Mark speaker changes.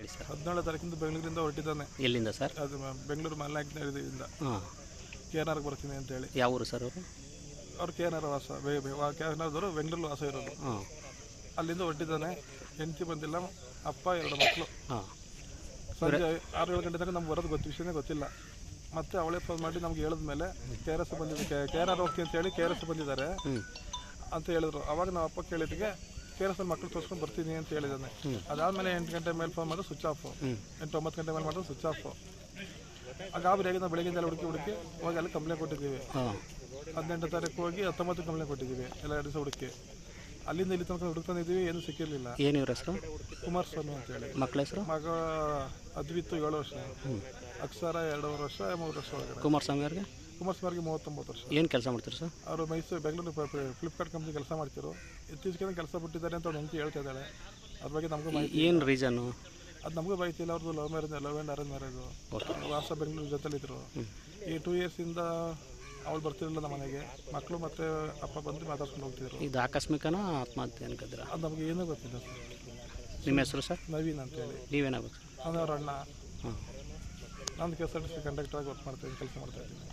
Speaker 1: ಹೇಳಿ ಸರ್.
Speaker 2: 17ನೇ ತಾರೀಕಿಂದ ಬೆಂಗಳೂರಿಂದ ಹೊರಟಿದ್ದಾನೆ.
Speaker 1: ಎಲ್ಲಿಂದ ಸರ್?
Speaker 2: ಅದು ಬೆಂಗಳೂರು ಮಲ್ನಾಡಿನಿಂದ
Speaker 1: ಹಾಂ.
Speaker 2: KNR ಬರ್ತೀನಿ ಅಂತೇಳಿ.
Speaker 1: ಯಾವ ಊರು ಸರ್ ಅವರು?
Speaker 2: ಅವ್ರು KNR ವಾಸ, KNRದವರು ಬೆಂಗಳೂರು ವಾಸ ಇರೋದು.
Speaker 1: ಹಾಂ.
Speaker 2: ಅಲ್ಲಿಂದ ಹೊರಟಿದ್ದಾನೆ. ಹೆಂಡತಿ ಬಂದಿಲ್ಲ, ಅಪ್ಪ 2 ಮಕ್ಕಳು.
Speaker 1: ಹಾಂ.
Speaker 2: ಸಂಜೆ 6-7 ಗಂಟೆ ತನಕ ನಮ್ಗೆ ಬರೋದು ವಿಷಯನೇ ಗೊತ್ತಿಲ್ಲ. ಮತ್ತೆ ಅವಳೇ ಫೋನ್ ಮಾಡಿ ನಮ್ಗೆ ಹೇಳಿದ್ಮೇಲೆ KRS ಬಂದಿದ್ದು, KNR ಹೋಗ್ತೀನಿ ಅಂತೇಳಿ KRS ಬಂದಿದ್ದಾರೆ ಅಂತ ಹೇಳಿದ್ರು. ಅವಾಗ ನಾವು ಅಪ್ಪ ಕೇಳಿದ್ದಕ್ಕೆ KRS ಮಕ್ಕಳು ತೋರಿಸ್ಕೊಂಡು ಬರ್ತೀನಿ ಅಂತ ಹೇಳಿದ್ದಾನೆ. ಅದಾದಮೇಲೆ 8 ಗಂಟೆ ಮೇಲೆ ಫೋನ್ ಮಾಡಿದ್ರೆ ಸ್ವಿಚ್ ಆಫು. 8-9 ಗಂಟೆ ಮೇಲೆ ಮಾಡಿದ್ರೆ ಸ್ವಿಚ್ ಆಫು. ಗಾಬರಿ ಆಗಿ ನಾವು ಬೆಳಗ್ಗೆಲ್ಲ ಹುಡುಕಿ ಹೋಗಿ ಅಲ್ಲಿ ಕಂಪ್ಲೇಂಟ್ ಕೊಟ್ಟಿದ್ದೀವಿ. 18ನೇ ತಾರೀಕು ಹೋಗಿ 19 ಕಂಪ್ಲೇಂಟ್ ಕೊಟ್ಟಿದ್ದೀವಿ. ಎಲ್ಲ 2 ದಿವಸ ಹುಡುಕಿ ಅಲ್ಲಿಂದ ಇಲ್ಲಿ ತನಕ ಹುಡುಕ್ತಾನಿದ್ದೀವಿ, ಏನೂ ಸಿಕ್ಕಿರಲಿಲ್ಲ.
Speaker 1: ಏನು ಇವ್ರ ಹೆಸರು?
Speaker 2: ಕುಮಾರಸ್ವಾಮಿ ಅಂತೇಳಿ.
Speaker 1: ಮಕ್ಕಳ ಹೆಸರು?
Speaker 2: ಮಗ ಅದ್ವಿತ್ತು 7 ವರ್ಷ, ಅಕ್ಷರ 2 ವರ್ಷ, 3 ವರ್ಷ ಒಳಗಡೆ.
Speaker 1: ಕುಮಾರಸ್ವಾಮಿ ಅವ್ರಿಗೆ?
Speaker 2: ಕುಮಾರಸ್ವಾಮಿ ಅವ್ರಿಗೆ 39 ವರ್ಷ.
Speaker 1: ಏನು ಕೆಲಸ ಮಾಡ್ತೀರಿ ಸರ್?
Speaker 2: ಅವರು ಬೆಂಗಳೂರು ಫ್ಲಿಪ್ಕಾರ್ಟ್ ಕಂಪ್ನಿ ಕೆಲಸ ಮಾಡ್ತಿರು. ಇತ್ತೀಚೆಗೆ ಕೆಲಸ ಬಿಟ್ಟಿದ್ದಾರೆ ಅಂತ ಅವ್ರು ಹೆಂಡತಿ ಹೇಳ್ತಾ ಇದ್ದಾಳೆ. ಅದ್ರ ಬಗ್ಗೆ ನಮಗೂ ಮಾಹಿತಿ.
Speaker 1: ಏನು ರೀಸನ್ನು?
Speaker 2: ಅದು ನಮಗೂ ಮಾಹಿತಿ ಇಲ್ಲ. ಅವ್ರದ್ದು ಲವ್ ಆ್ಯಂಡ್ ಅರೇಂಜ್ ಮ್ಯಾರೇಜು. ವಾಸ ಬೆಂಗಳೂರು ಜೊತೆಲಿದ್ರು. ಈ 2 ಇಯರ್ಸಿಂದ ಅವಳು ಬರ್ತಿರಲಿಲ್ಲ ನಮ್ಮ ಮನೆಗೆ. ಮಕ್ಕಳು ಮತ್ತು ಅಪ್ಪ ಬಂದು ಮಾತಾಡ್ಸ್ಕೊಂಡು ಹೋಗ್ತಿದ್ರು.
Speaker 1: ಇದು ಆಕಸ್ಮಿಕನ ಆತ್ಮಹತ್ಯೆ ಅನ್ಕಿದ್ರ?
Speaker 2: ಅದು ನಮಗೆ ಏನೂ ಗೊತ್ತಿಲ್ಲ ಸರ್.
Speaker 1: ನಿಮ್ಮ ಹೆಸರು ಸರ್?
Speaker 2: ನವೀನ್ ಅಂತೇಳಿ.
Speaker 1: ನೀವೇನಾಗಬೇಕು ಸರ್?
Speaker 2: ನಾನು ಅವ್ರ ಅಣ್ಣ.
Speaker 1: ಹಾಂ.
Speaker 2: ನಾನು KSRTC ಕಂಡಕ್ಟರಾಗಿ ಕೆಲಸ ಮಾಡ್ತಾಯಿದ್ದೀನಿ.